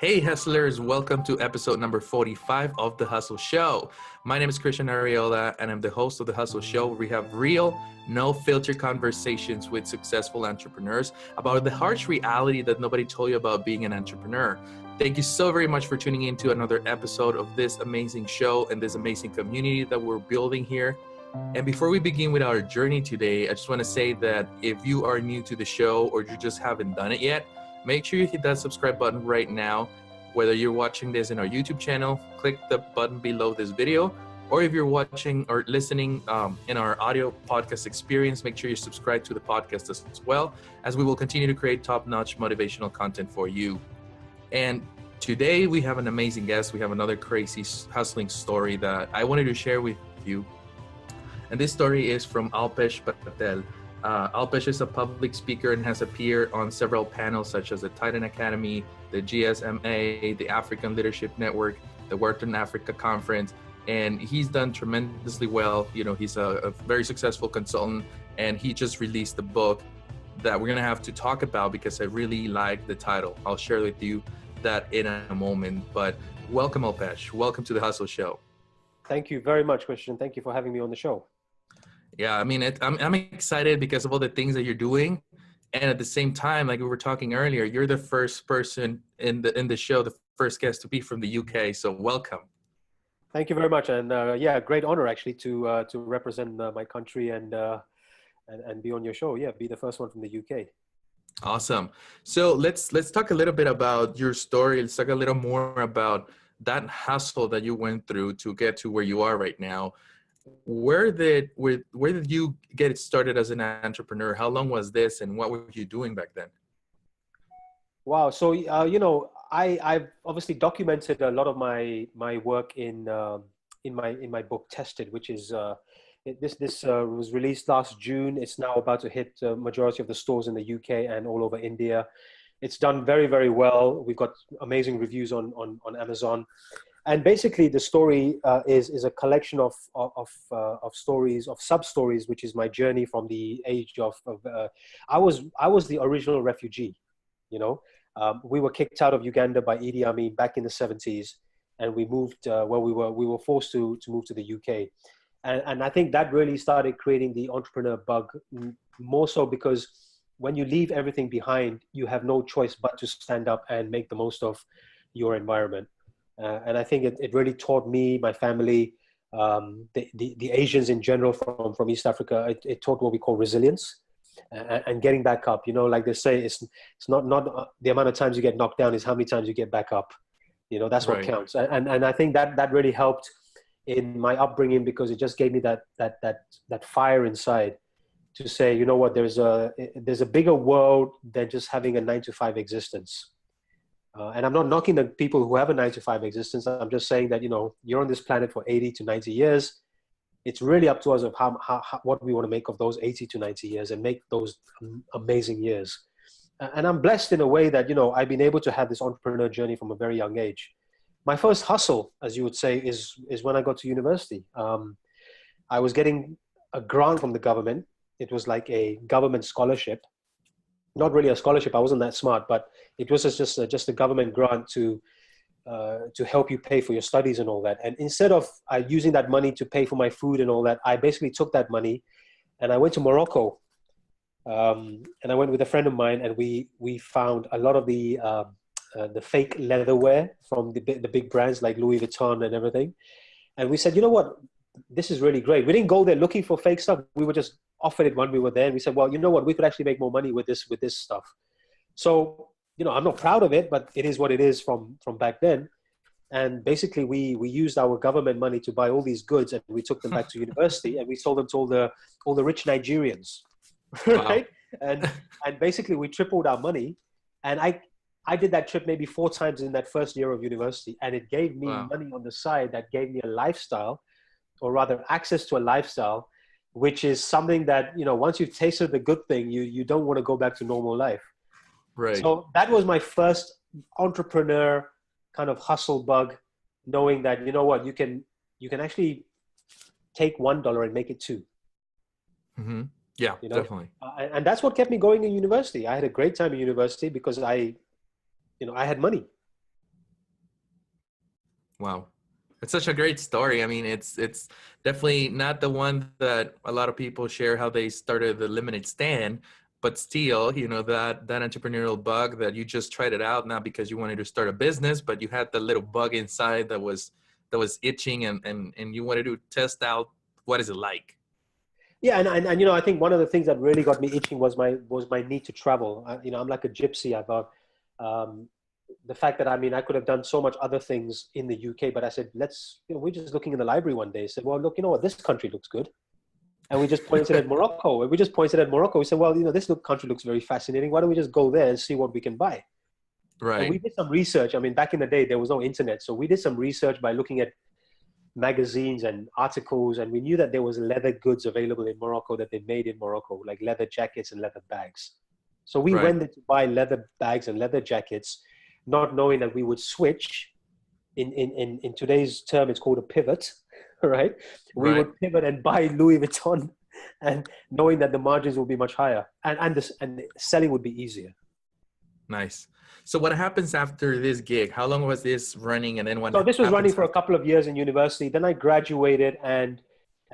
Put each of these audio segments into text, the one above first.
Hey, hustlers, welcome to episode number 45 of The Hustle Show. My name is Christian Ariola, and I'm the host of The Hustle Show, where we have real, no filter conversations with successful entrepreneurs about the harsh reality that nobody told you about being an entrepreneur. Thank you so very much for tuning in to another episode of this amazing show and this amazing community that we're building here. And before we begin with our journey today, I just want to say that if you are new to the show or you just haven't done it yet, make sure you hit that subscribe button right now. Whether you're watching this in our YouTube channel, click the button below this video, or if you're watching or listening in our audio podcast experience, make sure you subscribe to the podcast as well, as we will continue to create top-notch motivational content for you. And today we have an amazing guest. We have another crazy hustling story that I wanted to share with you. And this story is from Alpesh Patel. Alpesh is a public speaker and has appeared on several panels such as the Titan Academy, the GSMA, the African Leadership Network, the Western Africa Conference, and he's done tremendously well. You know, he's a very successful consultant, and he just released a book that we're gonna have to talk about because I really like the title. I'll share with you that in a moment, but welcome, Alpesh. Welcome to the Hustle Show. Thank you very much, Christian. Thank you for having me on the show. Yeah, I mean, I'm excited because of all the things that you're doing, and at the same time, like we were talking earlier, you're the first person in the show, the first guest to be from the UK. So welcome. Thank you very much, and yeah, great honor actually to represent my country and be on your show. Yeah, be the first one from the UK. Awesome. So let's talk a little bit about your story. Let's talk a little more about that hustle that you went through to get to where you are right now. Where did you get started as an entrepreneur? How long was this, and what were you doing back then? Wow. So I've obviously documented a lot of my work in my book Tested, which is this was released last June. It's now about to hit majority of the stores in the UK and all over India. It's done very, very well. We've got amazing reviews on Amazon. And basically, the story is a collection of stories, of sub-stories, which is my journey from the age of I was the original refugee. You know, we were kicked out of Uganda by Idi Amin back in the 70s, and we moved. We were forced to move to the UK, and I think that really started creating the entrepreneur bug. More so because when you leave everything behind, you have no choice but to stand up and make the most of your environment. And I think it really taught me, my family, the Asians in general from East Africa, it taught what we call resilience and getting back up. You know, like they say, it's not the amount of times you get knocked down, is how many times you get back up. You know, that's what counts. And I think that really helped in my upbringing, because it just gave me that fire inside to say, you know what, there's a bigger world than just having a 9-to-5 existence. And I'm not knocking the people who have a 9-to-5 existence. I'm just saying that, you know, you're on this planet for 80 to 90 years. It's really up to us of how what we want to make of those 80 to 90 years and make those amazing years. And I'm blessed in a way that, you know, I've been able to have this entrepreneur journey from a very young age. My first hustle, as you would say, is when I got to university. I was getting a grant from the government. It was like a government scholarship. Not really a scholarship. I wasn't that smart, but it was just a government grant to help you pay for your studies and all that. And instead of using that money to pay for my food and all that, I basically took that money and I went to Morocco. And I went with a friend of mine, and we found a lot of the fake leatherware from the big brands like Louis Vuitton and everything. And we said, you know what, this is really great. We didn't go there looking for fake stuff. We were just offered it when we were there, and we said, well, you know what, we could actually make more money with this stuff. So, you know, I'm not proud of it, but it is what it is from back then. And basically we used our government money to buy all these goods, and we took them back to university, and we sold them to all the rich Nigerians. Right? Wow. And basically we tripled our money. And I did that trip maybe 4 times in that first year of university, and it gave me money on the side that gave me a lifestyle, or rather access to a lifestyle, which is something that, you know, once you've tasted the good thing, you don't want to go back to normal life. Right. So that was my first entrepreneur kind of hustle bug, knowing that, you know what, you can actually take $1 and make it 2. Mm-hmm. Yeah, you know? Definitely. And that's what kept me going in university. I had a great time in university because I had money. Wow. It's such a great story. I mean, it's definitely not the one that a lot of people share how they started the lemonade stand, but still, that entrepreneurial bug that you just tried it out, not because you wanted to start a business, but you had the little bug inside that was itching and you wanted to test out what is it like. Yeah, and I think one of the things that really got me itching was my need to travel. I'm like a gypsy. I've got um, the fact that I could have done so much other things in the UK, but I said, we're just looking in the library one day. I said, well, look, you know what, this country looks good, and we just pointed at Morocco. And we just pointed at Morocco. We said, well, this country looks very fascinating. Why don't we just go there and see what we can buy? And we Right. did some research. Back in the day, there was no internet, so we did some research by looking at magazines and articles, and we knew that there was leather goods available in Morocco that they made in Morocco, like leather jackets and leather bags. So we Right. went there to buy leather bags and leather jackets, not knowing that we would switch. In today's term, it's called a pivot, right? We Right. would pivot and buy Louis Vuitton, and knowing that the margins will be much higher, and the selling would be easier. Nice. So what happens after this gig? How long was this running? And then what So this was running happens for a after? couple of years in university. Then I graduated, and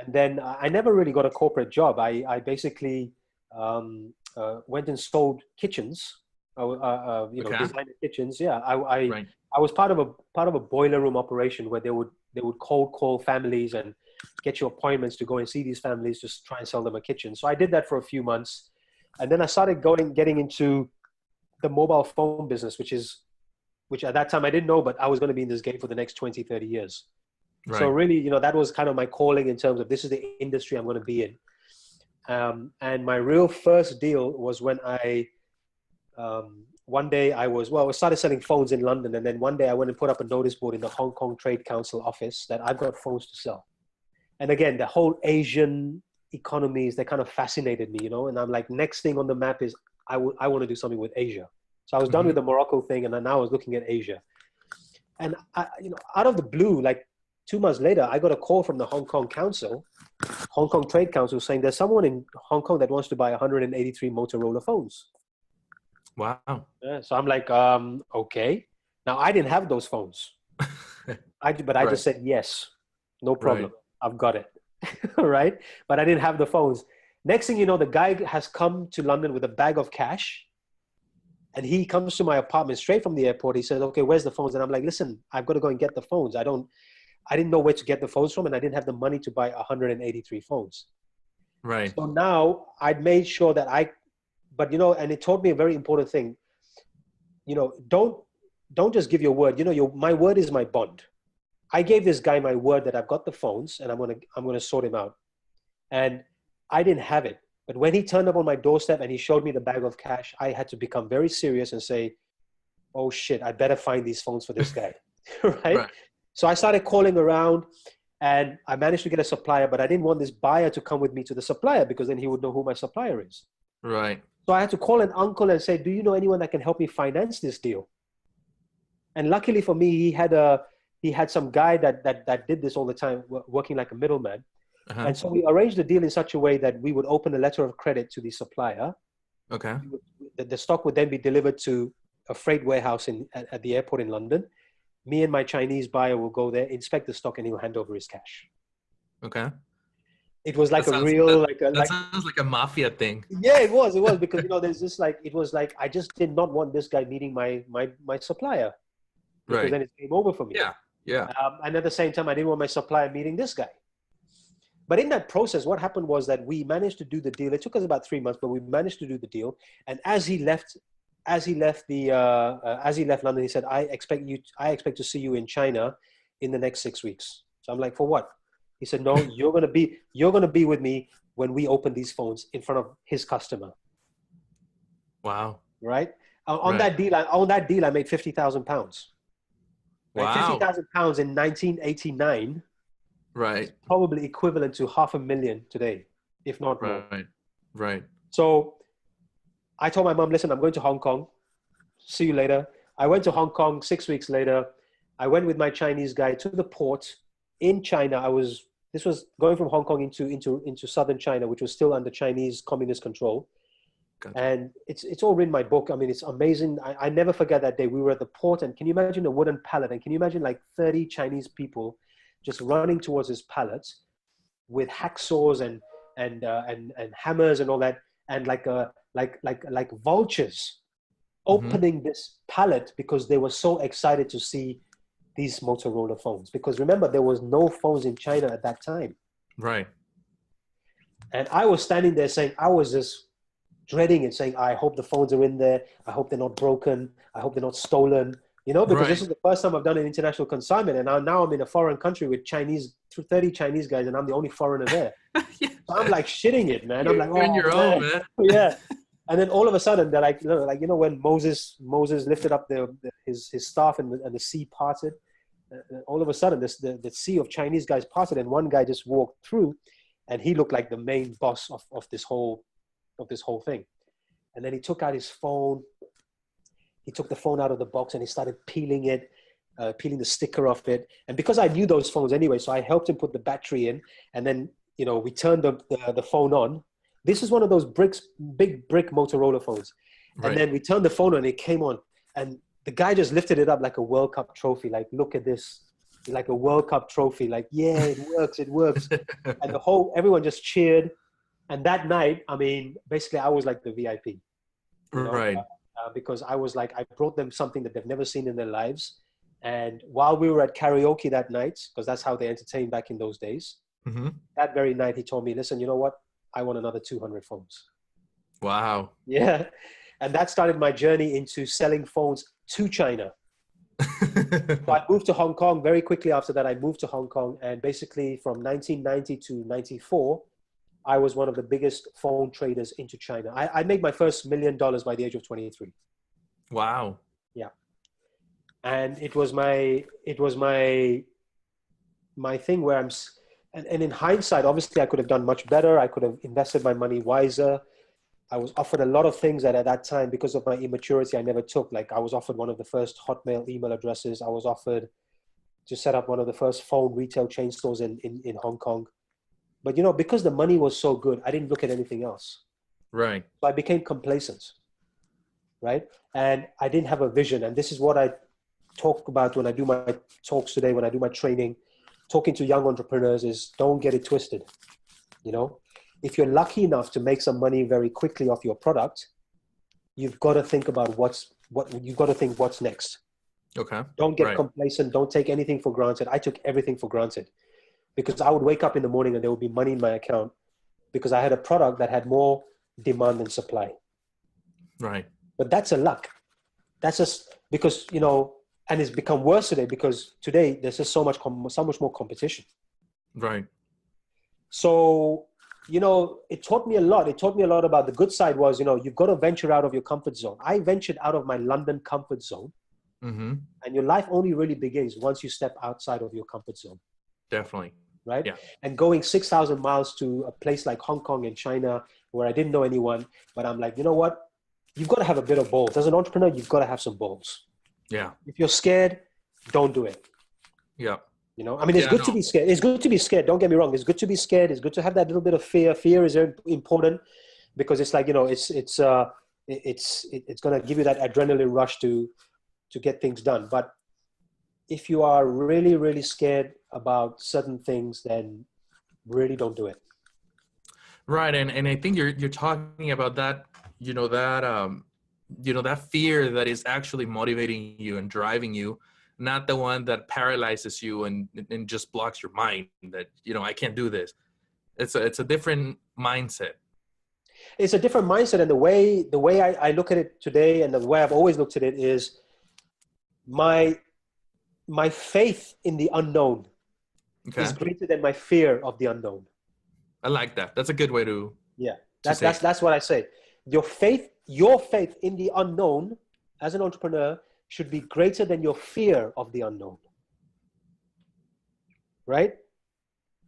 then I never really got a corporate job. I basically went and sold kitchens, Okay. designer kitchens. Yeah, I Right. I was part of a boiler room operation where they would cold call families and get you appointments to go and see these families, just try and sell them a kitchen. So I did that for a few months, and then I started getting into the mobile phone business, which at that time I didn't know, but I was going to be in this game for the next 20, 30 years. So Right. really, that was kind of my calling in terms of this is the industry I'm going to be in. And my real first deal was when one day I started selling phones in London. And then one day I went and put up a notice board in the Hong Kong Trade Council office that I've got phones to sell. And again, the whole Asian economies, they kind of fascinated me, and I'm like, next thing on the map is I want to do something with Asia. So I was done Hmm. with the Morocco thing, and then now I was looking at Asia. And out of the blue, like 2 months later, I got a call from the Hong Kong Trade Council, saying there's someone in Hong Kong that wants to buy 183 Motorola phones. Wow. Yeah, so I'm like, okay. Now I didn't have those phones, but I Right. just said yes, no Right. problem, I've got it, right? But I didn't have the phones. Next thing you know, the guy has come to London with a bag of cash. And he comes to my apartment straight from the airport. He says, okay, where's the phones? And I'm like, listen, I've got to go and get the phones. I didn't know where to get the phones from, and I didn't have the money to buy 183 phones. Right. So now I'd made sure that but and it taught me a very important thing. Don't just give your word. My word is my bond. I gave this guy my word that I've got the phones and I'm gonna sort him out. And I didn't have it. But when he turned up on my doorstep and he showed me the bag of cash, I had to become very serious and say, oh shit, I better find these phones for this guy. Right? Right. So I started calling around and I managed to get a supplier, but I didn't want this buyer to come with me to the supplier because then he would know who my supplier is. Right. So I had to call an uncle and say, do you know anyone that can help me finance this deal? And luckily for me, he had some guy that did this all the time, working like a middleman. Uh-huh. And so we arranged the deal in such a way that we would open a letter of credit to the supplier. Okay. The stock would then be delivered to a freight warehouse at the airport in London. Me and my Chinese buyer will go there, inspect the stock, and he'll hand over his cash. Okay. It was like That a sounds real, that, like a, that like, sounds like a mafia thing. yeah, it was because, there's this it was like, I just did not want this guy meeting my supplier because Right. then it's game over for me. Yeah. Yeah. And at the same time, I didn't want my supplier meeting this guy. But in that process, what happened was that we managed to do the deal. It took us about 3 months, but we managed to do the deal. And as he left London, he said, I expect to see you in China in the next 6 weeks. So I'm like, for what? He said, no, you're gonna be with me when we open these phones in front of his customer. Wow. Right? On Right. that deal, I made £50,000. Right? Wow. £50,000 in 1989 is Right. probably equivalent to $500,000 today, if not more. Right. Right. So I told my mom, listen, I'm going to Hong Kong. See you later. I went to Hong Kong 6 weeks later. I went with my Chinese guy to the port in China. This was going from Hong Kong into southern China, which was still under Chinese communist control. Gotcha. And it's all in my book. I mean, it's amazing. I never forget that day. We were at the port, and can you imagine a wooden pallet? And can you imagine like 30 Chinese people just running towards this pallet with hacksaws and hammers and all that, and like vultures Mm-hmm. opening this pallet because they were so excited to see these Motorola phones. Because remember, there was no phones in China at that time. Right. And I was standing there saying, I was just dreading it, saying, I hope the phones are in there. I hope they're not broken. I hope they're not stolen. You know, because this Right. is the first time I've done an international consignment. And now I'm in a foreign country with 30 Chinese guys, and I'm the only foreigner there. Yeah. So I'm like shitting it, man. I'm like, You're in oh your own, man. man. Yeah. And then all of a sudden they're like, when Moses lifted up his staff and the sea parted, all of a sudden the sea of Chinese guys parted, and one guy just walked through, and he looked like the main boss of this whole thing. And then he took out his phone. He took the phone out of the box and he started peeling it, peeling the sticker off it. And because I knew those phones anyway, so I helped him put the battery in. And then, we turned the phone on. This is one of those big brick Motorola phones. And Right. then we turned the phone on and it came on. And the guy just lifted it up like a World Cup trophy. Like, look at this, like a World Cup trophy. Like, yeah, it works, it works. And everyone just cheered. And that night, I mean, basically I was like the VIP, Right. because I was like, I brought them something that they've never seen in their lives. And while we were at karaoke that night, because that's how they entertained back in those days, Mm-hmm. that very night he told me, listen, you know what? I want another 200 phones. Wow. Yeah. And that started my journey into selling phones to China. So I moved to Hong Kong very quickly after that. I moved to Hong Kong, and basically from 1990 to 94, I was one of the biggest phone traders into China. I made my first $1 million by the age of 23. Wow. Yeah. And it was my thing where and in hindsight, obviously I could have done much better. I could have invested my money wiser. I was offered a lot of things that at that time, because of my immaturity, I never took. Like, I was offered one of the first Hotmail email addresses. I was offered to set up one of the first phone retail chain stores in Hong Kong. But, because the money was so good, I didn't look at anything else. Right. So I became complacent, right? And I didn't have a vision. And this is what I talk about when I do my talks today, when I do my training, talking to young entrepreneurs, is don't get it twisted. If you're lucky enough to make some money very quickly off your product, you've got to think about what's next. Okay. Don't get Right. complacent. Don't take anything for granted. I took everything for granted because I would wake up in the morning and there would be money in my account because I had a product that had more demand than supply. Right. But that's a luck. That's just because, and it's become worse today because today there's just so much more competition. Right. So, it taught me a lot. It taught me a lot about the good side was, you've got to venture out of your comfort zone. I ventured out of my London comfort zone. Mm-hmm. And your life only really begins once you step outside of your comfort zone. Definitely. Right? Yeah. And going 6,000 miles to a place like Hong Kong and China where I didn't know anyone, but I'm like, you know what? You've got to have a bit of balls. As an entrepreneur, you've got to have some balls. Yeah. If you're scared, don't do it. Yeah. It's good to be scared. It's good to be scared. Don't get me wrong. It's good to be scared. It's good to have that little bit of fear. Fear is very important because it's like, it's going to give you that adrenaline rush to get things done. But if you are really, really scared about certain things, then really don't do it. Right. And I think you're talking about that, that fear that is actually motivating you and driving you, not the one that paralyzes you and just blocks your mind that, I can't do this. It's a different mindset. It's a different mindset. And the way I look at it today and the way I've always looked at it is my faith in the unknown is greater than my fear of the unknown. I like that. That's a good way to. Yeah. That's what I say. Your faith in the unknown as an entrepreneur should be greater than your fear of the unknown. Right?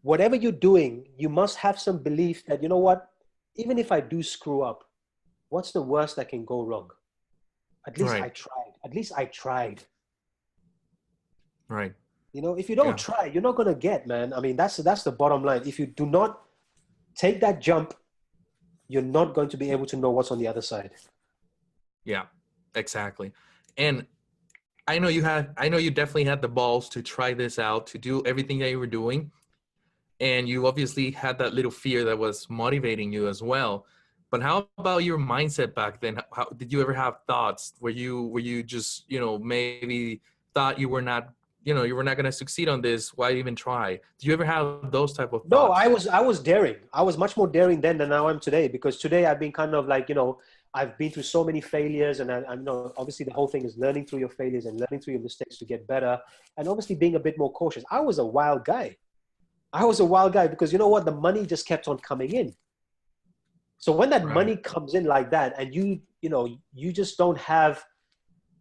Whatever you're doing, you must have some belief that, you know what, even if I do screw up, what's the worst that can go wrong? At least I tried. At least I tried. Right. If you don't try, you're not going to get, man. I mean, that's the bottom line. If you do not take that jump you're not going to be able to know what's on the other side. Yeah, exactly. And I know you definitely had the balls to try this out, to do everything that you were doing. And you obviously had that little fear that was motivating you as well. But how about your mindset back then? How did you ever have thoughts where you just, maybe thought you were not going to succeed on this? Why even try? Do you ever have those type of No, thoughts? I was daring. I was much more daring then than I am today, because today I've been kind of like, I've been through so many failures, and I know obviously the whole thing is learning through your failures and learning through your mistakes to get better, and obviously being a bit more cautious. I was a wild guy. I was a wild guy because you know what? The money just kept on coming in. So when that Right. money comes in like that, and you just don't have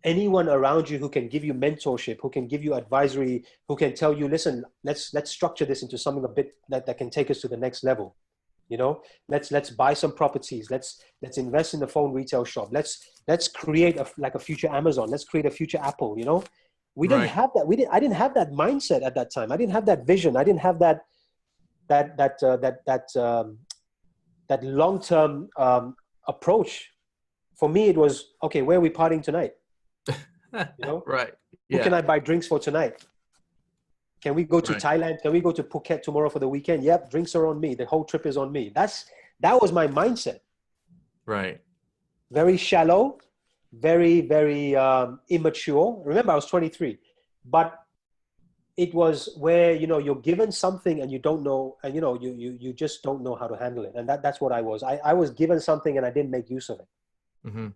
anyone around you who can give you mentorship, who can give you advisory, who can tell you, listen, let's structure this into something a bit that can take us to the next level. Let's buy some properties. Let's invest in the phone retail shop. Let's create a future Amazon. Let's create a future Apple. We didn't Right. have that. I didn't have that mindset at that time. I didn't have that vision. I didn't have that long-term approach. For me, it was, okay, where are we partying tonight? Right. Who can Yeah. I buy drinks for tonight? Can we go to Right. Thailand? Can we go to Phuket tomorrow for the weekend? Yep, drinks are on me. The whole trip is on me. That was my mindset. Right. Very shallow, very, very immature. Remember, I was 23. But it was where, you're given something and you don't know, and you just don't know how to handle it. And that's what I was. I was given something and I didn't make use of it. Mm-hmm.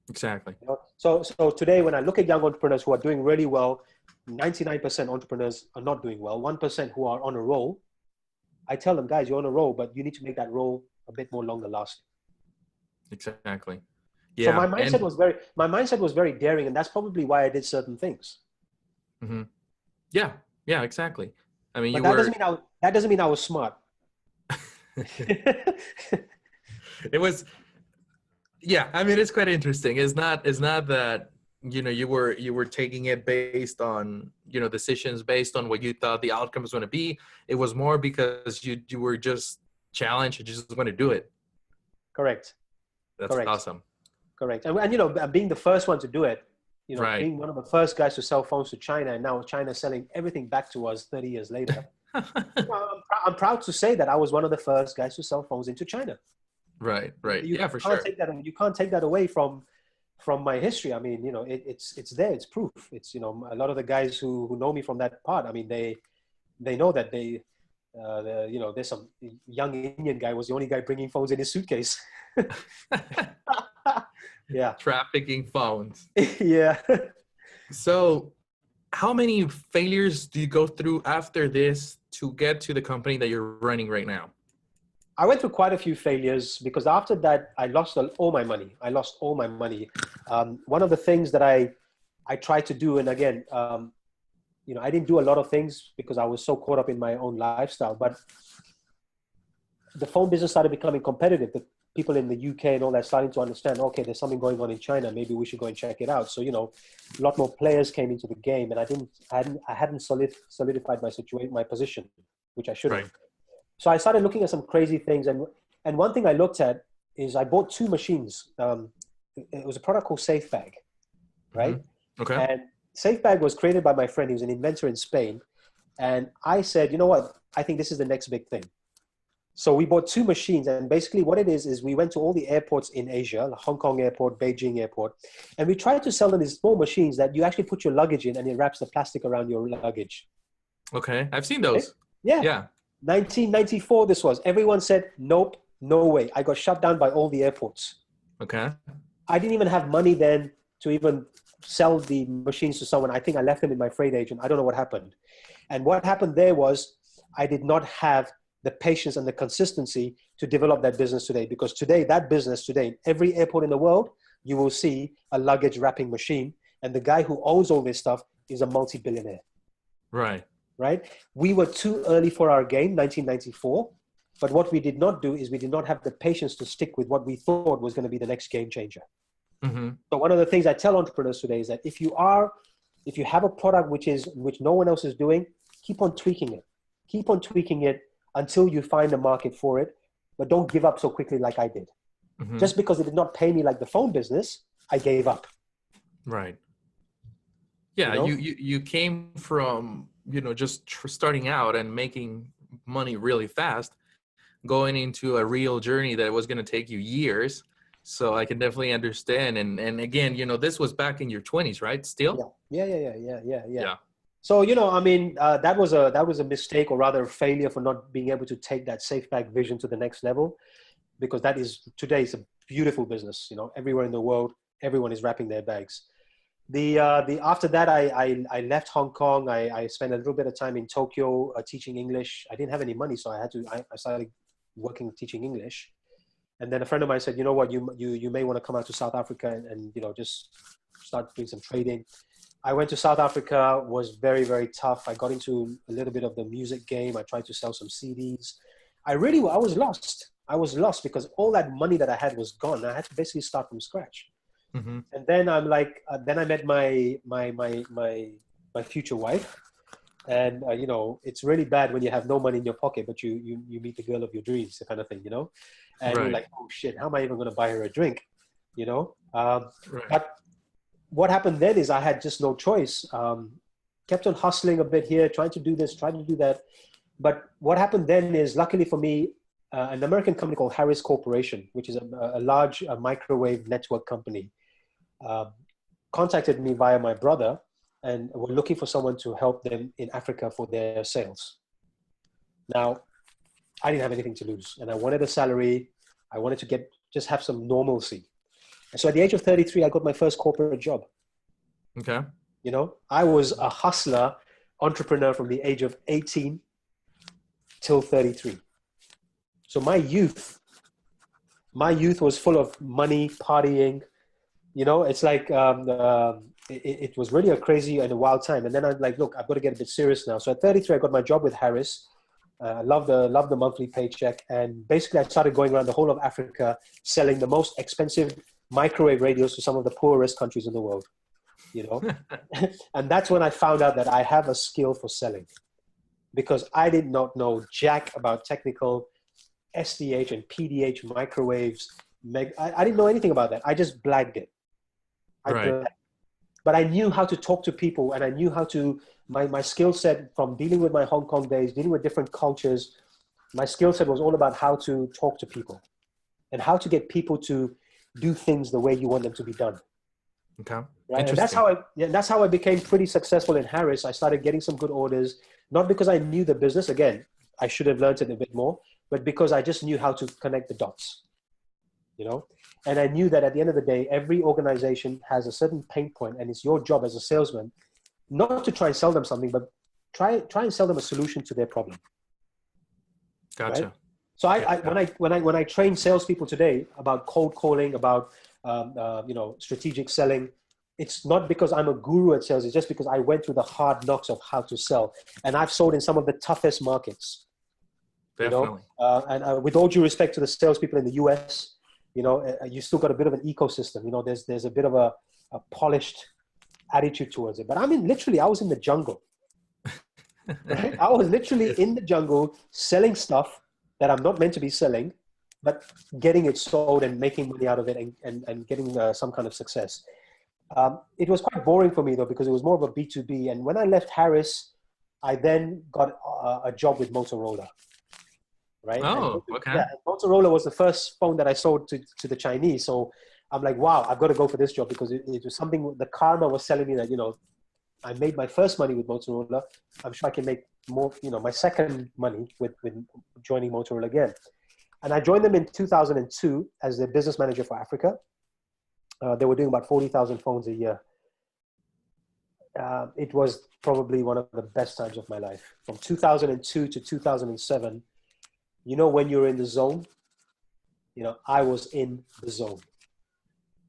Exactly. So today, when I look at young entrepreneurs who are doing really well, 99% entrepreneurs are not doing well, 1% who are on a roll, I tell them, guys, you're on a roll, but you need to make that roll a bit more longer lasting. Exactly. So Yeah. And my mindset was very daring, and that's probably why I did certain things. mm-hmm. Yeah. Yeah, exactly. I mean, But you that were, doesn't mean I was smart. it was, yeah, I mean, it's quite interesting. It's not that, you were taking it based on, decisions based on what you thought the outcome was going to be. It was more because you were just challenged. You just want to do it. Correct. That's Correct. awesome. Correct. And being the first one to do it, Right. being one of the first guys to sell phones to China, and now China selling everything back to us 30 years later. Well, I'm proud to say that I was one of the first guys to sell phones into China. Right. Right. You Yeah, for can't sure. take that. You can't take that away from my history. I mean, it's there. It's proof. It's a lot of the guys who know me from that part. I mean, they know that there's some young Indian guy was the only guy bringing phones in his suitcase. Yeah. Trafficking phones. Yeah. So how many failures do you go through after this to get to the company that you're running right now? I went through quite a few failures because after that, I lost all my money. I lost all my money. One of the things that I tried to do, and again, I didn't do a lot of things because I was so caught up in my own lifestyle, but the phone business started becoming competitive. The people in the UK and all that starting to understand, okay, there's something going on in China. Maybe we should go and check it out. So, a lot more players came into the game, and I hadn't solidified my situation, my position, which I should have. Right. So I started looking at some crazy things. And one thing I looked at is I bought two machines. It was a product called SafeBag, right? Mm-hmm. Okay. And SafeBag was created by my friend. He was an inventor in Spain. And I said, you know what? I think this is the next big thing. So we bought two machines. And basically what it is we went to all the airports in Asia, like Hong Kong airport, Beijing airport. And we tried to sell them these small machines that you actually put your luggage in and it wraps the plastic around your luggage. Okay. I've seen Okay? those. Yeah. Yeah. 1994 this was. Everyone said, nope, no way. I got shut down by all the airports. Okay. I didn't even have money then to even sell the machines to someone. I think I left them in my freight agent. I don't know what happened. And what happened there was I did not have the patience and the consistency to develop that business today. Because today, that business today, every airport in the world, you will see a luggage wrapping machine. And the guy who owns all this stuff is a multi-billionaire. Right. Right? We were too early for our game, 1994. But what we did not do is we did not have the patience to stick with what we thought was going to be the next game changer. Mm-hmm. So one of the things I tell entrepreneurs today is that if you have a product which no one else is doing, keep on tweaking it. Keep on tweaking it until you find a market for it. but don't give up so quickly like I did. Mm-hmm. Just because it did not pay me like the phone business, I gave up. Right. Yeah, you came from, just starting out and making money really fast, going into a real journey that was going to take you years. So I can definitely understand. And again, this was back in your 20s, right? Still? Yeah. So, I mean, that was a mistake, or rather a failure, for not being able to take that safe bag vision to the next level, because that is today's a beautiful business. Everywhere in the world, everyone is wrapping their bags. The after that, I left Hong Kong. I spent a little bit of time in Tokyo teaching English. I didn't have any money, so I started working teaching English. And then a friend of mine said, you know what, you may want to come out to South Africa and just start doing some trading. I went to South Africa, was very, very tough. I got into a little bit of the music game. I tried to sell some CDs. I was lost. I was lost because all that money that I had was gone. I had to basically start from scratch. Mm-hmm. And then I'm like, then I met my future wife, and it's really bad when you have no money in your pocket, but you meet the girl of your dreams, kind of thing, and Right. you're like, oh shit, how am I even going to buy her a drink, Right. But what happened then is I had just no choice. Kept on hustling a bit here, trying to do this, trying to do that. But what happened then is, luckily for me, an American company called Harris Corporation, which is a large microwave network company, contacted me via my brother, and were looking for someone to help them in Africa for their sales. Now, I didn't have anything to lose, and I wanted a salary. I wanted to just have some normalcy. And so at the age of 33, I got my first corporate job. Okay. I was a hustler, entrepreneur from the age of 18 till 33. So my youth was full of money, partying. It's like, it was really a crazy and a wild time. And then I'm like, look, I've got to get a bit serious now. So at 33, I got my job with Harris. I loved the monthly paycheck. And basically I started going around the whole of Africa, selling the most expensive microwave radios to some of the poorest countries in the world, And that's when I found out that I have a skill for selling, because I did not know jack about technical SDH and PDH microwaves. I didn't know anything about that. I just blagged it. But I knew how to talk to people, and I knew how to, my skill set from dealing with my Hong Kong days, dealing with different cultures, my skill set was all about how to talk to people and how to get people to do things the way you want them to be done. Okay. Right? And that's how I became pretty successful in Harris. I started getting some good orders, not because I knew the business. Again, I should have learned it a bit more, but because I just knew how to connect the dots, And I knew that at the end of the day, every organization has a certain pain point, and it's your job as a salesman, not to try and sell them something, but try and sell them a solution to their problem. Gotcha. Right? So when I train salespeople today about cold calling, about strategic selling, it's not because I'm a guru at sales. It's just because I went through the hard knocks of how to sell, and I've sold in some of the toughest markets. Definitely. And with all due respect to the salespeople in the US, you still got a bit of an ecosystem. There's a bit of a polished attitude towards it. But I was in the jungle. Right? I was literally in the jungle selling stuff that I'm not meant to be selling, but getting it sold and making money out of it and getting some kind of success. It was quite boring for me though, because it was more of a B2B. And when I left Harris, I then got a job with Motorola. Right? Oh, okay. Yeah, Motorola was the first phone that I sold to the Chinese. So I'm like, wow, I've got to go for this job, because it was something, the karma was telling me that, I made my first money with Motorola. I'm sure I can make more, my second money with joining Motorola again. And I joined them in 2002 as their business manager for Africa. They were doing about 40,000 phones a year. It was probably one of the best times of my life. From 2002 to 2007, when you're in the zone, I was in the zone,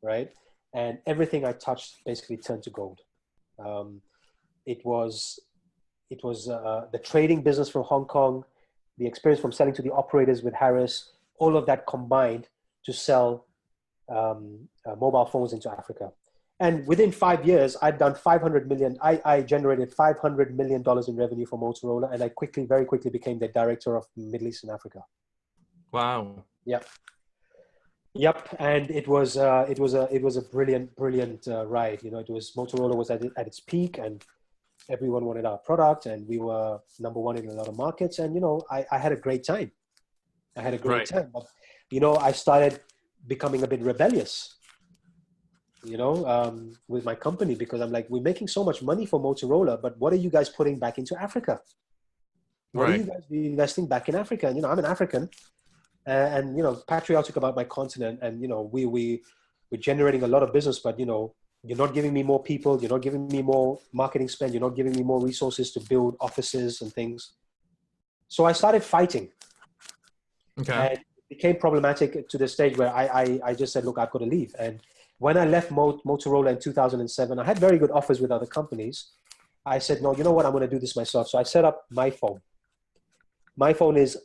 right? And everything I touched basically turned to gold. It was the trading business from Hong Kong, the experience from selling to the operators with Harris, all of that combined to sell mobile phones into Africa. And within 5 years, I'd done 500 million. I generated $500 million in revenue for Motorola, and I very quickly became the director of Middle East and Africa. Wow. Yeah. Yep, and it was a brilliant ride. You know, it was Motorola was at its peak, and everyone wanted our product, and we were number one in a lot of markets. And you know, I had a great time. I had a great Right. time, but you know, I started becoming a bit rebellious. You know, with my company because I'm like, we're making so much money for Motorola, but what are you guys putting back into Africa? What are you Right. guys investing back in Africa? And you know, I'm an African, and you know, patriotic about my continent, and you know, we're generating a lot of business, but you know, you're not giving me more people, you're not giving me more marketing spend, you're not giving me more resources to build offices and things. So I started fighting, Okay. and it became problematic to the stage where I just said, look, I've got to leave. And when I left Motorola in 2007, I had very good offers with other companies. I said, no, you know what, I'm going to do this myself. So I set up My Phone. My Phone is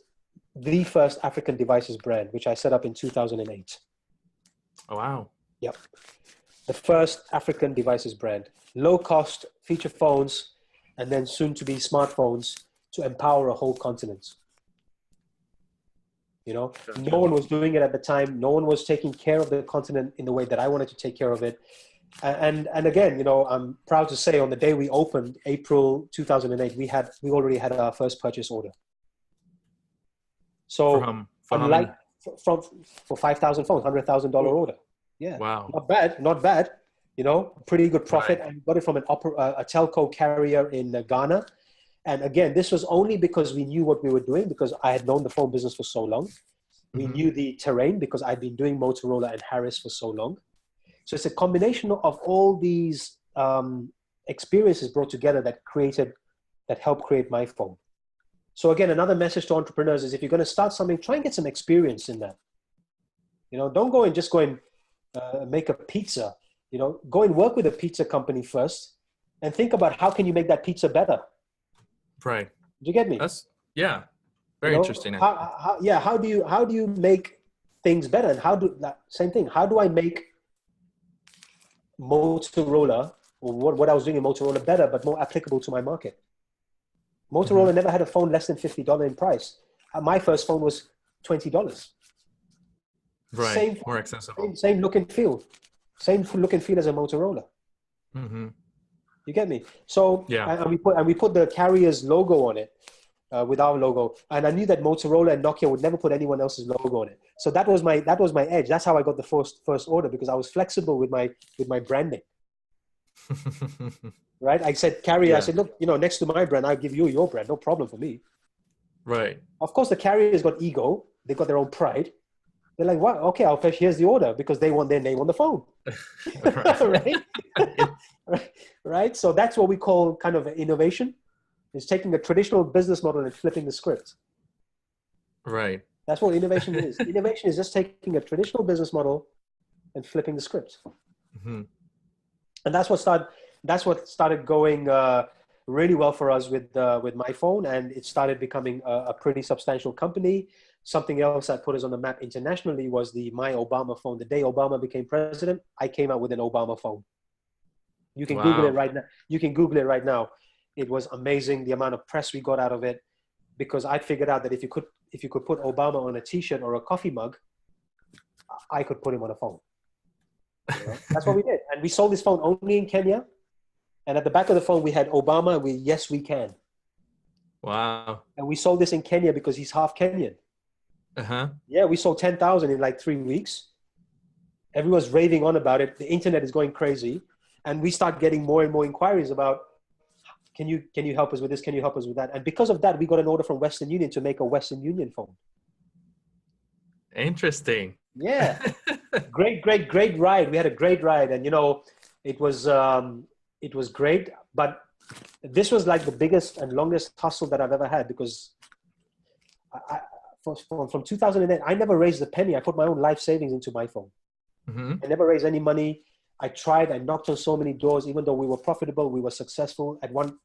the first African devices brand, which I set up in 2008. Oh, wow. Yep. The first African devices brand. Low cost feature phones, and then soon to be smartphones to empower a whole continent. You know, no Gotcha. one was doing it at the time. No one was taking care of the continent in the way that I wanted to take care of it. And again, you know, I'm proud to say on the day we opened, April 2008, we already had our first purchase order. So For how unlike many? from for 5,000 phones, $100,000 order. Yeah, Wow. not bad, not bad. You know, pretty good profit. Right. And we got it from a telco carrier in Ghana. And again, this was only because we knew what we were doing, because I had known the phone business for so long. We Hmm. knew the terrain because I'd been doing Motorola and Harris for so long. So it's a combination of all these experiences brought together that helped create My Phone. So again, another message to entrepreneurs is if you're going to start something, try and get some experience in that. You know, don't go and just go and make a pizza. You know, go and work with a pizza company first and think about how can you make that pizza better. Right. Do you get me? That's, yeah, You very know, interesting, actually. yeah, how do you make things better? And same thing, how do I make Motorola or what I was doing in Motorola better, but more applicable to my market? Hmm. Motorola never had a phone less than $50 in price. My first phone was $20. Right. Same, More accessible. same look and feel. Same look and feel as a Motorola. Hmm. You get me? So, Yeah. and we put the carrier's logo on it with our logo. And I knew that Motorola and Nokia would never put anyone else's logo on it. So that was my edge. That's how I got the first order, because I was flexible with my branding. Right? I said, carrier, I Yeah. said, look, you know, next to my brand, I'll give you your brand. No problem for me. Right. Of course, the carrier's got ego. They've got their own pride. They're like, "What? Okay, Alpesh, here's the order," because they want their name on the phone, right? Right. Right? Right? So that's what we call kind of innovation. Is taking a traditional business model and flipping the script. Right. That's what innovation is. Innovation is just taking a traditional business model and flipping the script. Hmm. And that's what started going really well for us with My Phone, and it started becoming a pretty substantial company. Something else that put us on the map internationally was the My Obama phone. The day Obama became president, I came out with an Obama phone. You can Google it Wow. right now. You can Google it right now. It was amazing the amount of press we got out of it, because I figured out that if you could put Obama on a T-shirt or a coffee mug, I could put him on a phone. You know, that's what we did, and we sold this phone only in Kenya. And at the back of the phone, we had Obama. And yes, we can. Wow. And we sold this in Kenya because he's half Kenyan. Uh-huh. Yeah, we sold 10,000 in like 3 weeks. Everyone's raving on about it. The internet is going crazy, and we start getting more and more inquiries about, can you help us with this? Can you help us with that? And because of that, we got an order from Western Union to make a Western Union phone. Interesting. Yeah, great ride. We had a great ride, and you know, it was great. But this was like the biggest and longest hustle that I've ever had, because from 2008, I never raised a penny. I put my own life savings into My Phone. Hmm. I never raised any money. I tried. I knocked on so many doors. Even though we were profitable, we were successful.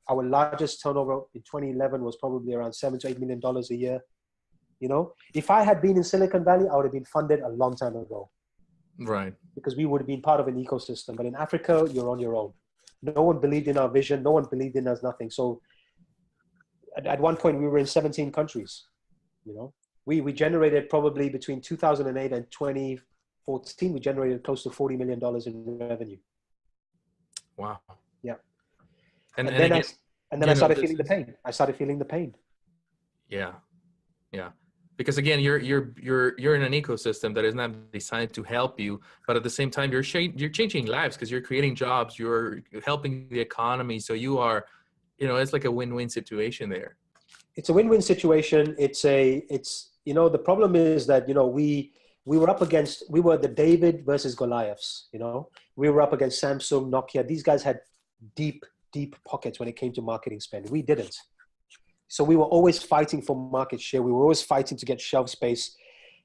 Our largest turnover in 2011 was probably around $7 to $8 million a year. You know, if I had been in Silicon Valley, I would have been funded a long time ago, Right. because we would have been part of an ecosystem. But in Africa, you're on your own. No one believed in our vision. No one believed in us, nothing. So at one point, we were in 17 countries, you know. We generated probably between 2008 and 2014, we generated close to $40 million in revenue. Wow. Yeah. And And then again, I started feeling the pain. I started feeling the pain. Yeah. Yeah. Because again, you're in an ecosystem that is not designed to help you, but at the same time, you're changing lives because you're creating jobs, you're helping the economy. So you are, it's like a win-win situation there. It's a win-win situation. The problem is that, we were the David versus Goliaths, we were up against Samsung, Nokia. These guys had deep, deep pockets when it came to marketing spend. We didn't. So we were always fighting for market share. We were always fighting to get shelf space.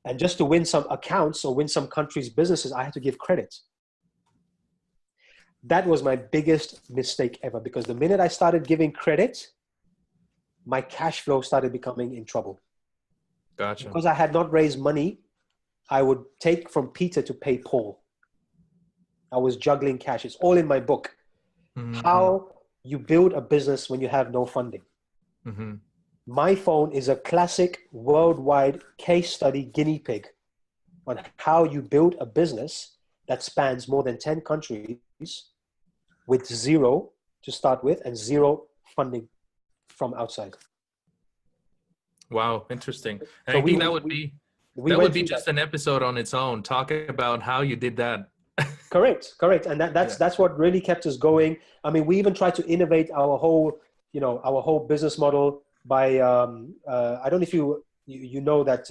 And just to win some accounts or win some countries' businesses, I had to give credit. That was my biggest mistake ever, because the minute I started giving credit, my cash flow started becoming in trouble. Gotcha. Because I had not raised money, I would take from Peter to pay Paul. I was juggling cash. It's all in my book. Mm-hmm. How you build a business when you have no funding. Mm-hmm. My phone is a classic worldwide case study guinea pig on how you build a business that spans more than 10 countries with zero to start with and zero funding from outside. Wow, interesting. And so I think that would be just an episode on its own, talking about how you did that. Correct. And that's what really kept us going. I mean, we even tried to innovate our whole business model by I don't know if you know that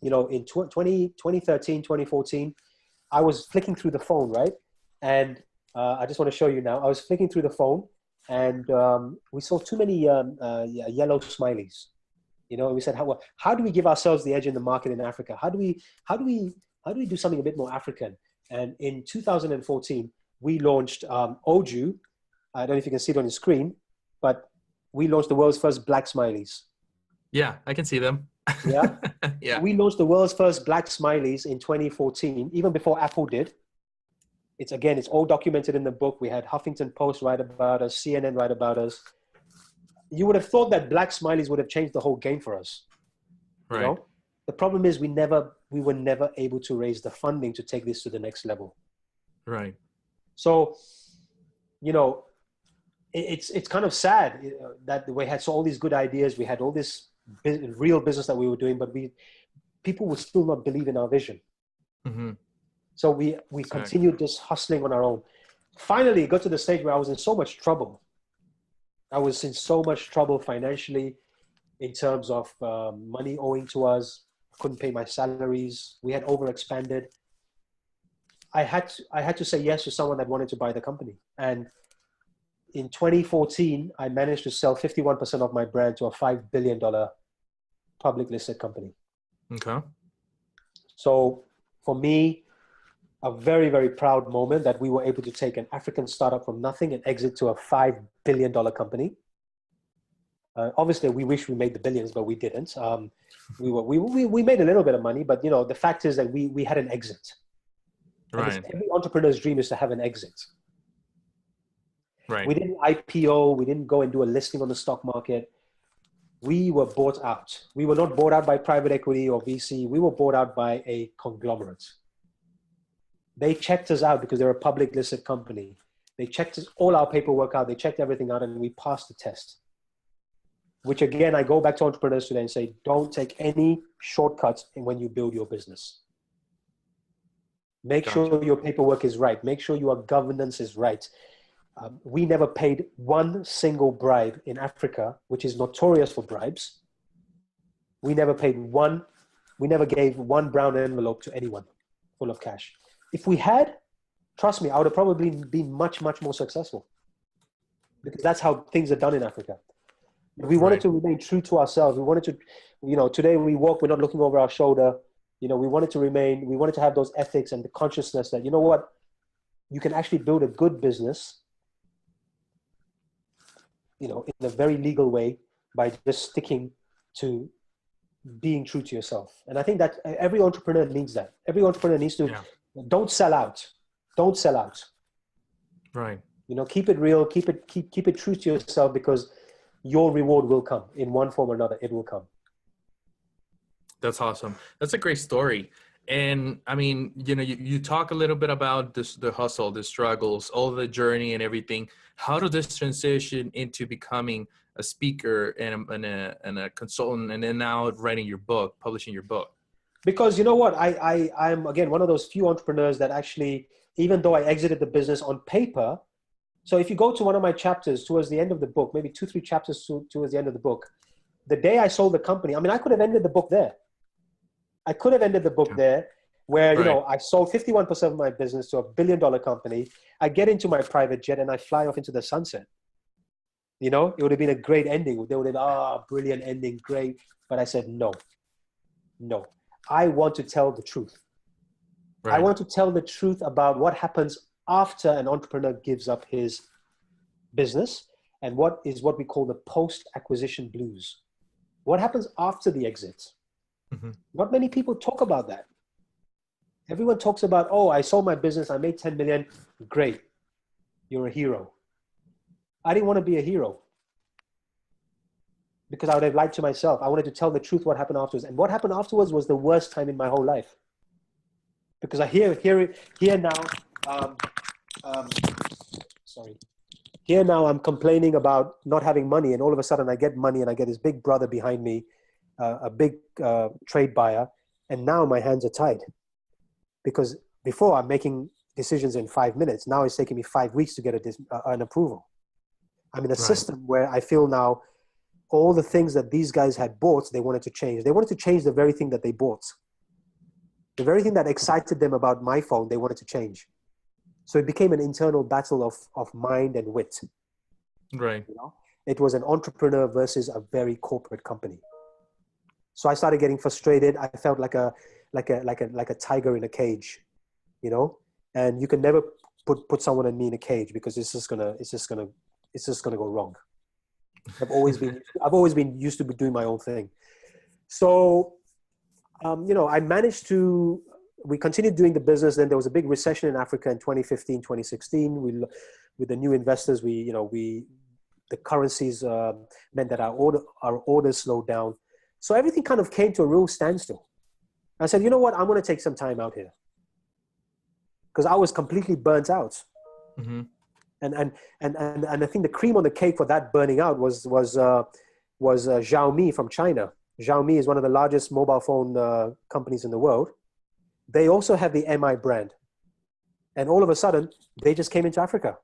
in 2013, 2014, I was flicking through the phone, right? And I just want to show you now. I was flicking through the phone, and we saw too many yellow smileys. We said, how do we give ourselves the edge in the market in Africa? How do we do something a bit more African? And in 2014, we launched Oju. I don't know if you can see it on the screen, but we launched the world's first black smileys. Yeah, I can see them. Yeah. Yeah. We launched the world's first black smileys in 2014, even before Apple did. It's all documented in the book. We had Huffington Post write about us, CNN write about us. You would have thought that black smileys would have changed the whole game for us. Right. The problem is we were never able to raise the funding to take this to the next level. Right. So, it's kind of sad that we had all these good ideas. We had all this real business that we were doing, but people would still not believe in our vision. Mm-hmm. So we continued just hustling on our own. Finally, it got to the stage where I was in so much trouble. I was in so much trouble financially in terms of money owing to us. Couldn't pay my salaries. We had overexpanded. I had to say yes to someone that wanted to buy the company. And in 2014, I managed to sell 51% of my brand to a $5 billion public listed company. Okay. So for me, a very, very proud moment that we were able to take an African startup from nothing and exit to a $5 billion company. Obviously, we wish we made the billions, but we didn't. We made a little bit of money, but the fact is that we had an exit. Right. Every entrepreneur's dream is to have an exit. Right. We didn't IPO. We didn't go and do a listing on the stock market. We were bought out. We were not bought out by private equity or VC. We were bought out by a conglomerate. They checked us out because they're a public listed company. They checked all our paperwork out. They checked everything out, and we passed the test. Which again, I go back to entrepreneurs today and say, don't take any shortcuts when you build your business. Make sure your paperwork is right. Make sure your governance is right. We never paid one single bribe in Africa, which is notorious for bribes. We never gave one brown envelope to anyone full of cash. If we had, trust me, I would have probably been much, much more successful, because that's how things are done in Africa. We wanted to remain true to ourselves. We wanted to, today we walk, we're not looking over our shoulder. We wanted to have those ethics and the consciousness that, you can actually build a good business, in a very legal way by just sticking to being true to yourself. And I think that every entrepreneur needs that. Every entrepreneur needs to, don't sell out. Don't sell out. Right. Keep it real, keep it true to yourself, because your reward will come in one form or another. It will come. That's awesome. That's a great story. And I mean, you talk a little bit about this, the hustle, the struggles, all the journey and everything. How did this transition into becoming a speaker and a consultant, and then now writing your book, publishing your book? Because you know what, I'm again one of those few entrepreneurs that actually, even though I exited the business on paper. So if you go to one of my chapters towards the end of the book, maybe 2, 3 chapters towards the end of the book, the day I sold the company, I mean, I could have ended the book there. I could have ended the book there where, you Right. know, I sold 51% of my business to a billion-dollar company. I get into my private jet and I fly off into the sunset. You know, it would have been a great ending. They would have, brilliant ending, great. But I said, no, no. I want to tell the truth. I Right. want to tell the truth about what happens after an entrepreneur gives up his business and what we call the post-acquisition blues. What happens after the exit? Hmm. Not many people talk about that. Everyone talks about, oh, I sold my business, I made 10 million. Great. You're a hero. I didn't want to be a hero because I would have lied to myself. I wanted to tell the truth what happened afterwards. And what happened afterwards was the worst time in my whole life. Because I hear now, um, um, sorry. Here now I'm complaining about not having money, and all of a sudden I get money and I get this big brother behind me, a big trade buyer, and now my hands are tied. Because before I'm making decisions in 5 minutes, now it's taking me 5 weeks to get an approval. I'm in a Right. system where I feel now all the things that these guys had bought, they wanted to change. They wanted to change the very thing that they bought. The very thing that excited them about my phone, they wanted to change. So it became an internal battle of mind and wit. Right. You know? It was an entrepreneur versus a very corporate company. So I started getting frustrated. I felt like a tiger in a cage, you know. And you can never put someone and me in a cage because it's just gonna go wrong. I've always been used to doing my own thing. So, I managed to. We continued doing the business. Then there was a big recession in Africa in 2015, 2016. With the new investors, the currencies meant that our orders slowed down. So everything kind of came to a real standstill. I said, you know what? I'm going to take some time out here because I was completely burnt out. Hmm. And I think the cream on the cake for that burning out was Xiaomi from China. Xiaomi is one of the largest mobile phone companies in the world. They also have the MI brand. And all of a sudden, they just came into Africa.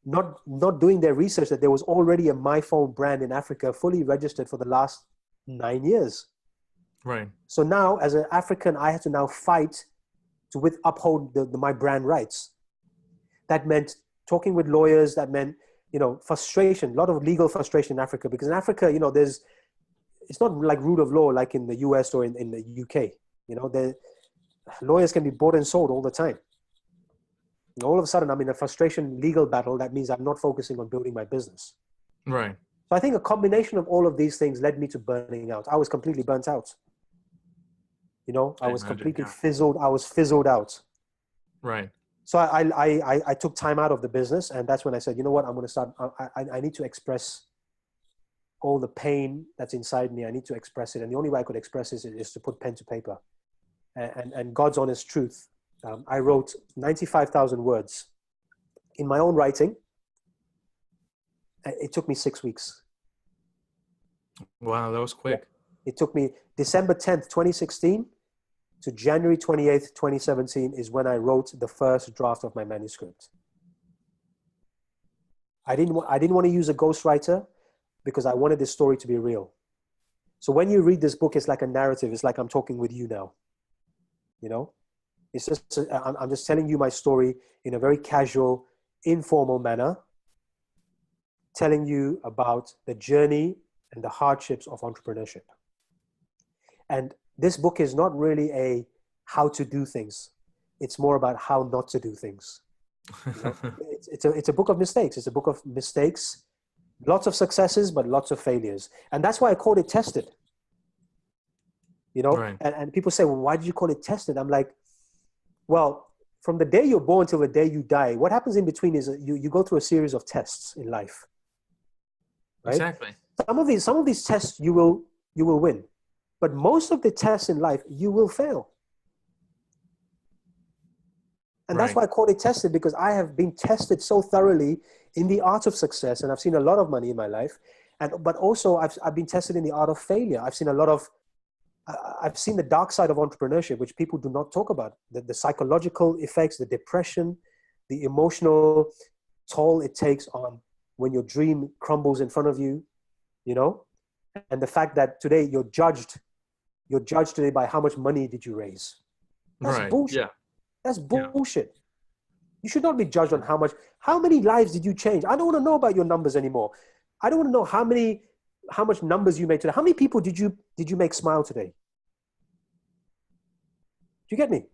Not doing their research that there was already a My Phone brand in Africa fully registered for the last 9 years. Right. So now, as an African, I had to now fight to uphold my brand rights. That meant talking with lawyers. That meant, frustration, a lot of legal frustration in Africa. Because in Africa, it's not like rule of law like in the US or in the UK. The lawyers can be bought and sold all the time. And all of a sudden, I'm in a frustration legal battle. That means I'm not focusing on building my business. Right. So I think a combination of all of these things led me to burning out. I was completely burnt out. I was completely fizzled. I was fizzled out. Right. So I took time out of the business, and that's when I said, you know what, I'm going to start. I need to express all the pain that's inside me. I need to express it, and the only way I could express it is to put pen to paper. And God's honest truth. I wrote 95,000 words in my own writing. It took me 6 weeks. Wow, that was quick. It took me December 10th, 2016 to January 28th, 2017 is when I wrote the first draft of my manuscript. I didn't want to use a ghostwriter because I wanted this story to be real. So when you read this book, it's like a narrative. It's like I'm talking with you now. It's just, I'm just telling you my story in a very casual, informal manner, telling you about the journey and the hardships of entrepreneurship. And this book is not really a how to do things. It's more about how not to do things. It's a book of mistakes. It's a book of mistakes, lots of successes, but lots of failures. And that's why I called it Tested. Right. And people say, well, why did you call it Tested? I'm like, well, from the day you're born till the day you die, what happens in between is you go through a series of tests in life. Right? Exactly. Some of these tests you will win. But most of the tests in life, you will fail. And that's why I call it tested, because I have been tested so thoroughly in the art of success, and I've seen a lot of money in my life. But also I've been tested in the art of failure. I've seen the dark side of entrepreneurship, which people do not talk about. The psychological effects, the depression, the emotional toll it takes on when your dream crumbles in front of you, you know? And the fact that today you're judged today by how much money did you raise. That's bullshit. Yeah. That's bullshit. You should not be judged on how many lives did you change? I don't want to know about your numbers anymore. I don't want to know how much numbers you made today. How many people did you make smile today? Do you get me?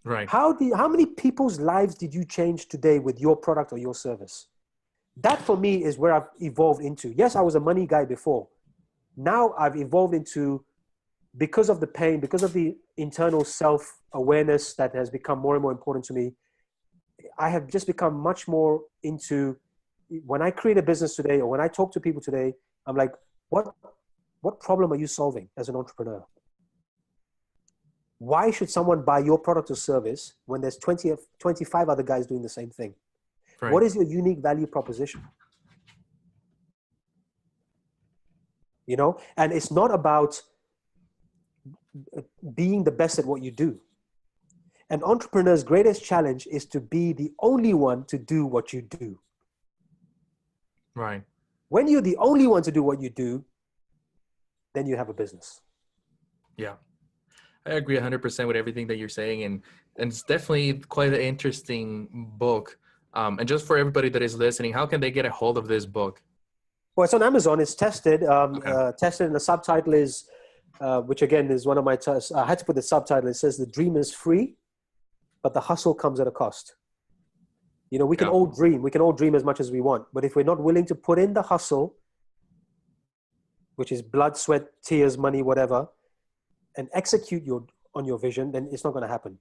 Right. How many people's lives did you change today with your product or your service? That for me is where I've evolved into. Yes, I was a money guy before. Now I've evolved into, because of the pain, because of the internal self-awareness that has become more and more important to me, I have just become much more into, when I create a business today or when I talk to people today, I'm like, what problem are you solving as an entrepreneur? Why should someone buy your product or service when there's 25 other guys doing the same thing? Right. What is your unique value proposition? You know, and it's not about being the best at what you do. An entrepreneur's greatest challenge is to be the only one to do what you do. Right. When you're the only one to do what you do, then you have a business. Yeah. I agree 100% with everything that you're saying. And it's definitely quite an interesting book. And just for everybody that is listening, how can they get a hold of this book? Well, it's on Amazon. It's tested. Tested, and the subtitle is, which again is one of my tests. I had to put the subtitle. It says, "The dream is free, but the hustle comes at a cost." You know, we can all dream. We can all dream as much as we want. But if we're not willing to put in the hustle, which is blood, sweat, tears, money, whatever, and execute on your vision, then it's not going to happen.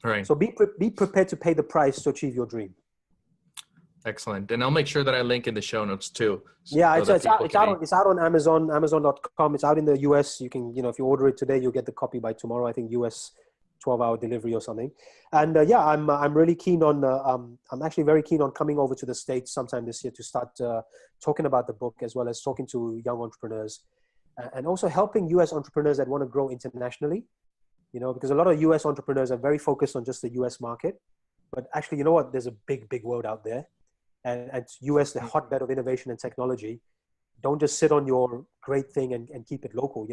Right. So be prepared to pay the price to achieve your dream. Excellent. And I'll make sure that I link in the show notes too. Yeah, it's out on Amazon, Amazon.com. It's out in the US. You can, if you order it today, you'll get the copy by tomorrow. I think US 12-hour delivery or something. And I'm really keen on, I'm actually very keen on coming over to the States sometime this year to start talking about the book, as well as talking to young entrepreneurs and also helping US entrepreneurs that want to grow internationally, because a lot of US entrepreneurs are very focused on just the US market. But actually, you know what? There's a big, big world out there. And US, the hotbed of innovation and technology. Don't just sit on your great thing and keep it local.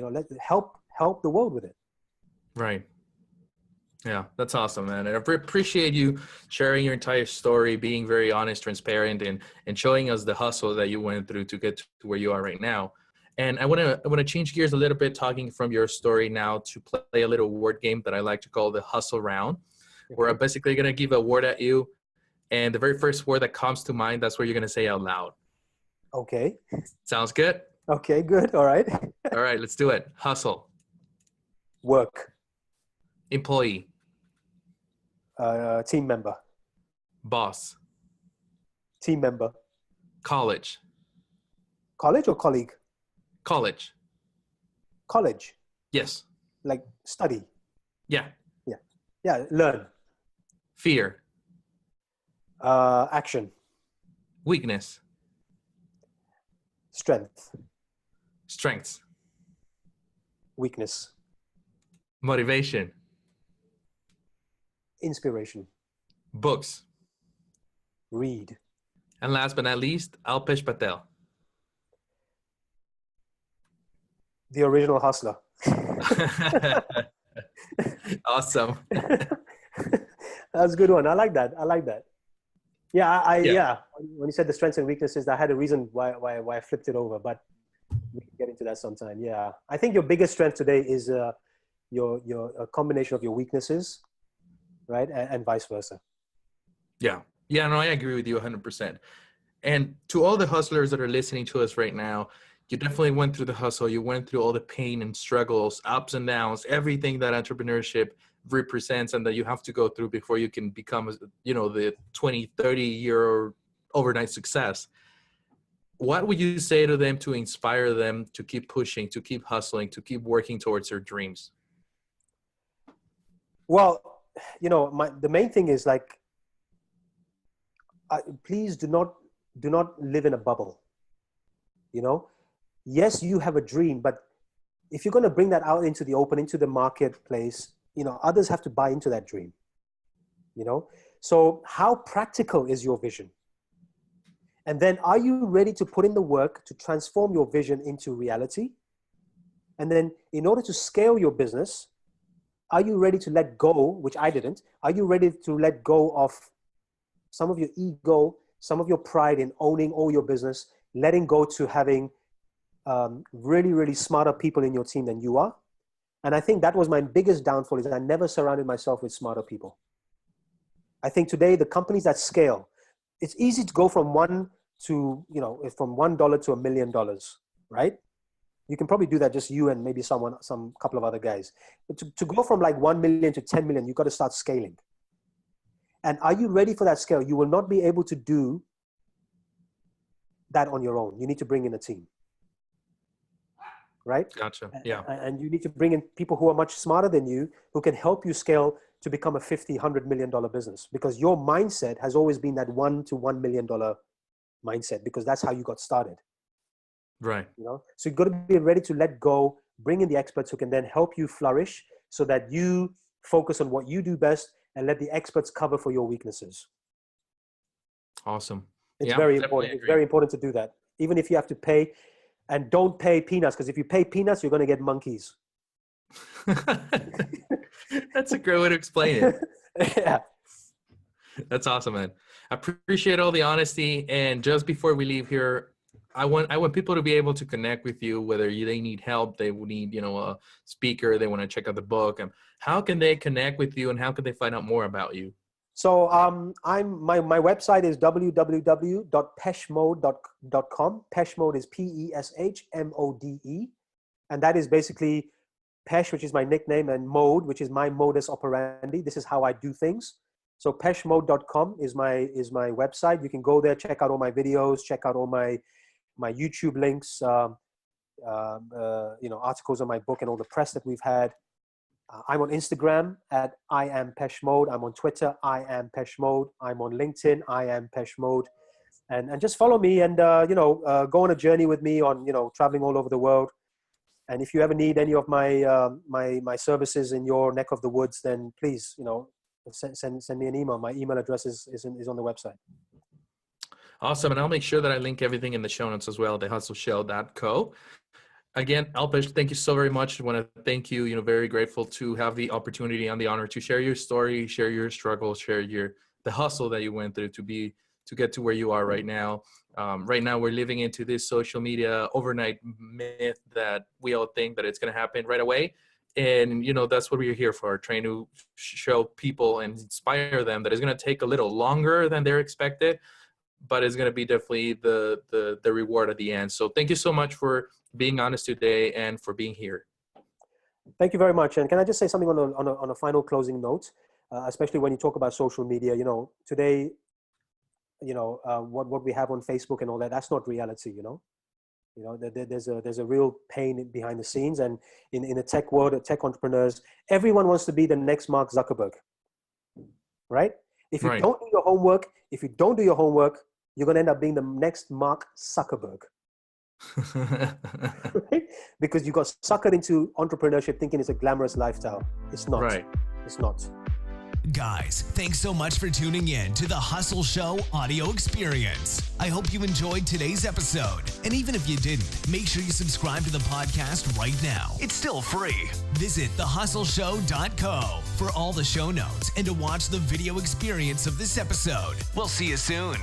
Help the world with it. Right. Yeah, that's awesome, man. And I appreciate you sharing your entire story, being very honest, transparent, and showing us the hustle that you went through to get to where you are right now. And I want to change gears a little bit, talking from your story now to play a little word game that I like to call the hustle round, where I'm basically going to give a word at you. And the very first word that comes to mind, that's what you're going to say out loud. Okay. Sounds good? Okay, good. All right. All right, let's do it. Hustle. Work. Employee. Team member. Boss. Team member. College. College or colleague? College. College. Yes. Like study. Yeah. Yeah. Yeah. Learn. Fear. Action. Weakness. Strength. Strengths. Weakness. Motivation. Inspiration. Books. Read. And last but not least, Alpesh Patel. The original hustler. Awesome. That's a good one. I like that. Yeah, yeah. When you said the strengths and weaknesses, I had a reason why I flipped it over, but we can get into that sometime. Yeah, I think your biggest strength today is your a combination of your weaknesses, right, and vice versa. Yeah, no, I agree with you 100%. And to all the hustlers that are listening to us right now, you definitely went through the hustle. You went through all the pain and struggles, ups and downs, everything that entrepreneurship represents and that you have to go through before you can become, the 20, 30-year overnight success. what would you say to them to inspire them to keep pushing, to keep hustling, to keep working towards their dreams? Well, the main thing is like, please do not live in a bubble. Yes, you have a dream, but if you're going to bring that out into the open, into the marketplace, others have to buy into that dream. So how practical is your vision? And then are you ready to put in the work to transform your vision into reality? And then in order to scale your business, are you ready to let go, which I didn't, are you ready to let go of some of your ego, some of your pride in owning all your business, letting go to having really, really smarter people in your team than you are? And I think that was my biggest downfall, is that I never surrounded myself with smarter people. I think today the companies that scale, it's easy to go from $1 to $1 million, right? You can probably do that, just you and maybe some couple of other guys. But to go from like 1 million to 10 million, you've got to start scaling. And are you ready for that scale? You will not be able to do that on your own. You need to bring in a team, right? Gotcha. Yeah. And you need to bring in people who are much smarter than you, who can help you scale to become a $50, $100 million business, because your mindset has always been that $1 to $1 million mindset, because that's how you got started. Right. So you've got to be ready to let go, bring in the experts who can then help you flourish, so that you focus on what you do best and let the experts cover for your weaknesses. Awesome. It's very important. It's very important to do that. Even if you have to pay, and don't pay peanuts, because if you pay peanuts, you're going to get monkeys. That's a great way to explain it. Yeah. That's awesome, man. I appreciate all the honesty. And just before we leave here, I want people to be able to connect with you, whether they need help, they need, a speaker, they want to check out the book. And how can they connect with you, and how can they find out more about you? So my website is www.peshmode.com. Peshmode is PESHMODE. And that is basically Pesh, which is my nickname, and Mode, which is my modus operandi. This is how I do things. So peshmode.com is my website. You can go there, check out all my videos, check out all my YouTube links, articles on my book and all the press that we've had. I'm on Instagram at I am Pesh Mode. I'm on Twitter, I am Pesh Mode. I'm on LinkedIn, I am Pesh Mode. And just follow me and, go on a journey with me on, traveling all over the world. And if you ever need any of my my services in your neck of the woods, then please, send me an email. My email address is on the website. Awesome. And I'll make sure that I link everything in the show notes as well, thehustleshow.co. Again, Alpesh, thank you so very much. I want to thank you, very grateful to have the opportunity and the honor to share your story, share your struggles, share the hustle that you went through to get to where you are right now. Right now, we're living into this social media overnight myth that we all think that it's going to happen right away. And, that's what we're here for, trying to show people and inspire them that it's going to take a little longer than they're expected, but it's going to be definitely the reward at the end. So thank you so much for being honest today and for being here. Thank you very much. And can I just say something on a final closing note, especially when you talk about social media, today, what we have on Facebook and all that, that's not reality, there's a real pain behind the scenes. And in the tech world, tech entrepreneurs, everyone wants to be the next Mark Zuckerberg, right? If you don't do your homework, you're going to end up being the next Mark Zuckerberg. Right? Because you got suckered into entrepreneurship thinking it's a glamorous lifestyle. It's not. Right. It's not. Guys, thanks so much for tuning in to the Hustle Show audio experience. I hope you enjoyed today's episode. And even if you didn't, make sure you subscribe to the podcast right now. It's still free. Visit thehustleshow.co for all the show notes and to watch the video experience of this episode. We'll see you soon.